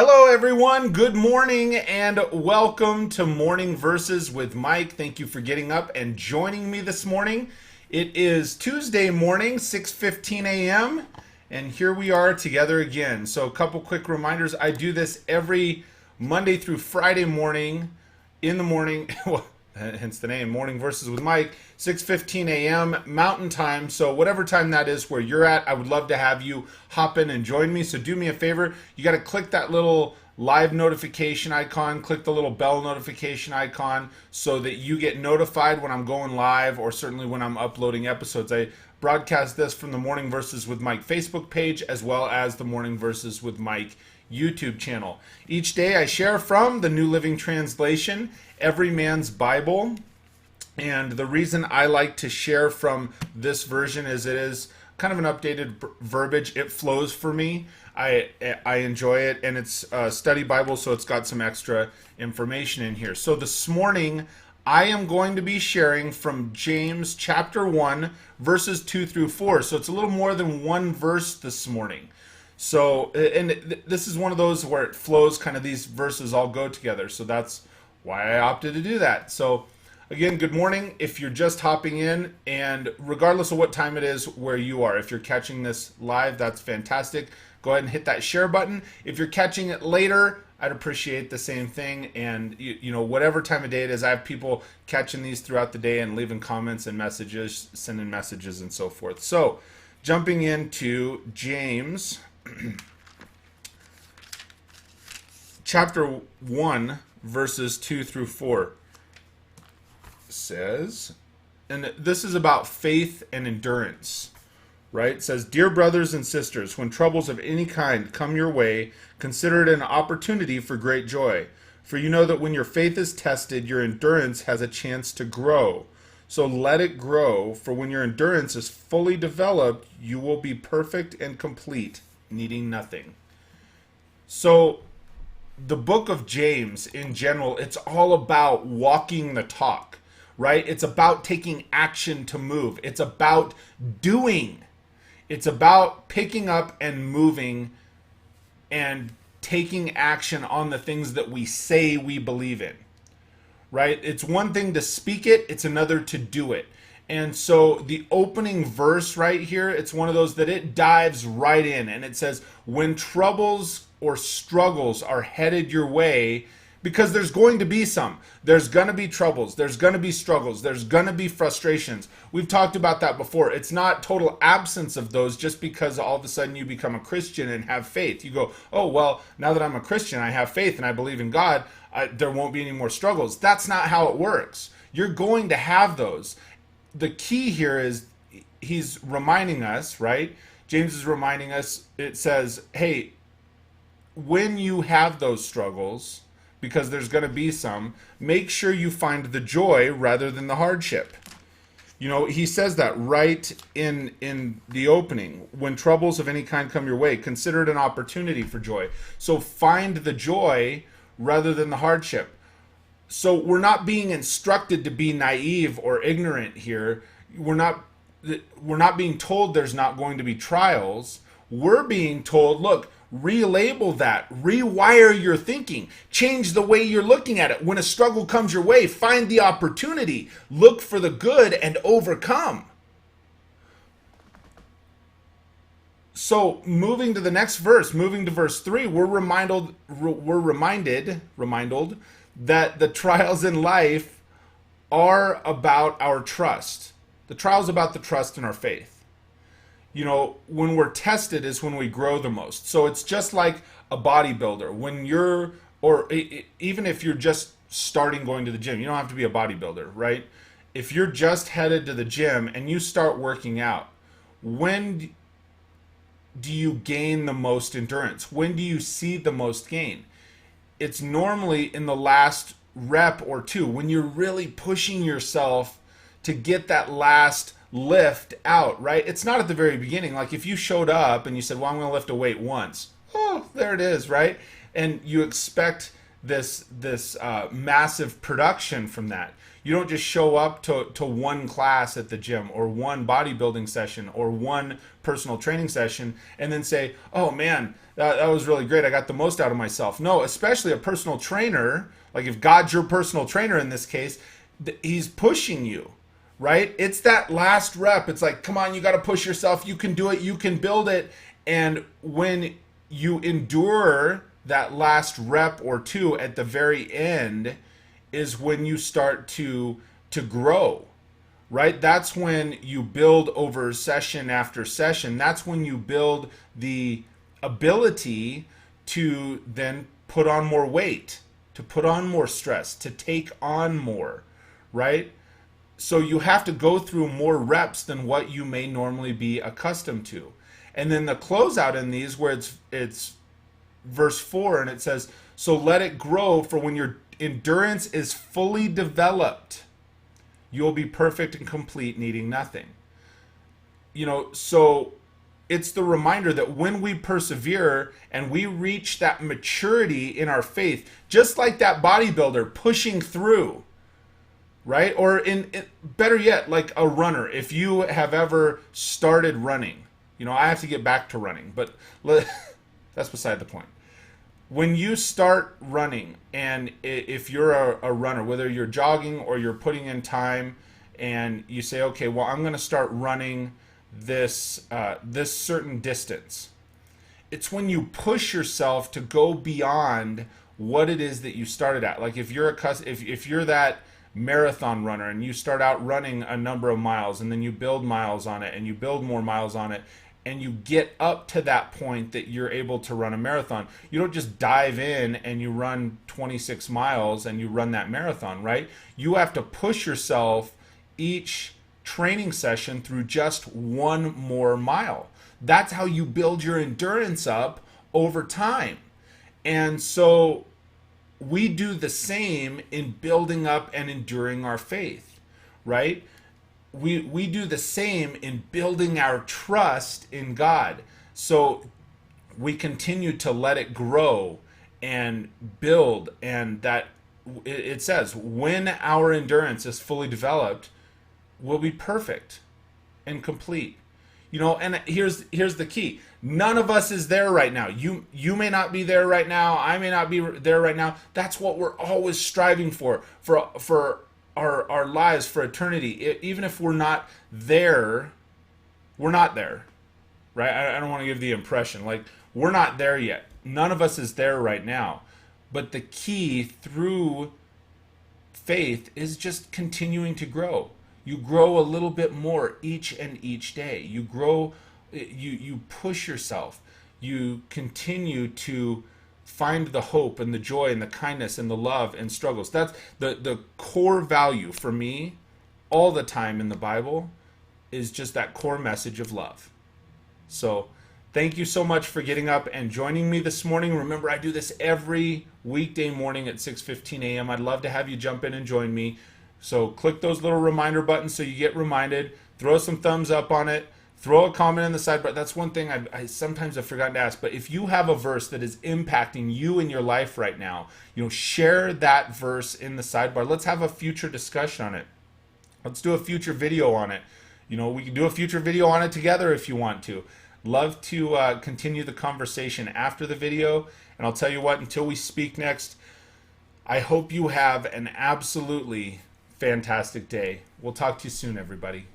Hello, everyone. Good morning and welcome to Morning Verses with Mike. Thank you for getting up and joining me this morning. It is Tuesday morning, 6:15 a.m., and here we are together again. So a couple quick reminders. I do this every Monday through Friday morning in the morning. Hence the name, Morning Verses with Mike, 6:15 a.m. Mountain Time. So whatever time that is where you're at, I would love to have you hop in and join me. So do me a favor. You got to click that little live notification icon, click the little bell notification icon so that you get notified when I'm going live or certainly when I'm uploading episodes. I broadcast this from the Morning Verses with Mike Facebook page as well as the Morning Verses with Mike YouTube channel. Each day I share from the New Living Translation, Every Man's Bible. And the reason I like to share from this version is it is kind of an updated verbiage. It flows for me. I enjoy it, and it's a study Bible, so it's got some extra information in here. So this morning I am going to be sharing from James chapter 1, verses 2 through 4. So it's a little more than one verse this morning. So, and this is one of those where it flows, kind of these verses all go together. So that's why I opted to do that. So again, good morning if you're just hopping in, and regardless of what time it is where you are, if you're catching this live, that's fantastic. Go ahead and hit that share button. If you're catching it later, I'd appreciate the same thing. And you know, whatever time of day it is, I have people catching these throughout the day and leaving comments and messages, sending messages and so forth. So jumping into James chapter 1, verses 2 through 4 says, and this is about faith and endurance, right? It says, "Dear brothers and sisters, when troubles of any kind come your way, consider it an opportunity for great joy. For you know that when your faith is tested, your endurance has a chance to grow. So let it grow, for when your endurance is fully developed, you will be perfect and complete, needing nothing." So the book of James in general, it's all about walking the talk, right? It's about taking action to move. It's about doing. It's about picking up and moving and taking action on the things that we say we believe in, right? It's one thing to speak it, it's another to do it. And so the opening verse right here, it's one of those that it dives right in, and it says, when troubles or struggles are headed your way, because there's going to be some. There's going to be troubles. There's going to be struggles. There's going to be frustrations. We've talked about that before. It's not total absence of those just because all of a sudden you become a Christian and have faith. You go, oh, well, now that I'm a Christian, I have faith and I believe in God, there won't be any more struggles. That's not how it works. You're going to have those. The key here is he's reminding us, right? James is reminding us, it says, hey, when you have those struggles, because there's going to be some, make sure you find the joy rather than the hardship. You know, he says that right in the opening. When troubles of any kind come your way, consider it an opportunity for joy. So find the joy rather than the hardship. So we're not being instructed to be naive or ignorant here. We're not being told there's not going to be trials. We're being told, look, relabel that, rewire your thinking, change the way you're looking at it. When a struggle comes your way, find the opportunity, look for the good and overcome. So moving to the next verse, moving to verse 3, we're reminded that the trials in life are about our trust. The trials about the trust in our faith. You know, when we're tested is when we grow the most. So it's just like a bodybuilder. When you're, or even if you're just starting going to the gym, you don't have to be a bodybuilder, right? If you're just headed to the gym and you start working out, when do you gain the most endurance? When do you see the most gain? It's normally in the last rep or two, when you're really pushing yourself to get that last lift out, right? It's not at the very beginning. Like if you showed up and you said, well, I'm going to lift a weight once. Oh, there it is, right? And you expect this massive production from that. You don't just show up to one class at the gym or one bodybuilding session or one personal training session and then say, oh man, that was really great. I got the most out of myself. No, especially a personal trainer, like if God's your personal trainer in this case, he's pushing you, right? It's that last rep. It's like, come on, you got to push yourself. You can do it. You can build it. And when you endure that last rep or two at the very end is when you start to grow, right? That's when you build over session after session. That's when you build the ability to then put on more weight, to put on more stress, to take on more, right? So you have to go through more reps than what you may normally be accustomed to. And then the closeout in these where it's verse 4 and it says, so let it grow, for when your endurance is fully developed, you'll be perfect and complete, needing nothing. So it's the reminder that when we persevere and we reach that maturity in our faith, just like that bodybuilder pushing through, right? Or better yet, like a runner. If you have ever started running, I have to get back to running, but that's beside the point. When you start running, and if you're a runner, whether you're jogging or you're putting in time, and you say, okay, well, I'm going to start running this certain distance. It's when you push yourself to go beyond what it is that you started at. Like if you're that marathon runner and you start out running a number of miles and then you build miles on it and you build more miles on it and you get up to that point that you're able to run a marathon. You don't just dive in and you run 26 miles and you run that marathon, right? You have to push yourself each training session through just one more mile. That's how you build your endurance up over time. And so we do the same in building up and enduring our faith, right? We do the same in building our trust in God. So we continue to let it grow and build, and that it says when our endurance is fully developed, we'll be perfect and complete. And here's the key. None of us is there right now. You may not be there right now. I may not be there right now. That's what we're always striving for our lives, for eternity. Even if we're not there, we're not there, right? I don't want to give the impression like we're not there yet. None of us is there right now. But the key through faith is just continuing to grow. You grow a little bit more each day. You grow, you push yourself. You continue to find the hope and the joy and the kindness and the love and struggles. That's the core value for me all the time in the Bible, is just that core message of love. So thank you so much for getting up and joining me this morning. Remember, I do this every weekday morning at 6:15 a.m. I'd love to have you jump in and join me. So click those little reminder buttons so you get reminded. Throw some thumbs up on it. Throw a comment in the sidebar. That's one thing I sometimes have forgotten to ask. But if you have a verse that is impacting you in your life right now, share that verse in the sidebar. Let's have a future discussion on it. Let's do a future video on it. We can do a future video on it together if you want to. Love to continue the conversation after the video. And I'll tell you what, until we speak next, I hope you have an absolutely fantastic day. We'll talk to you soon, everybody.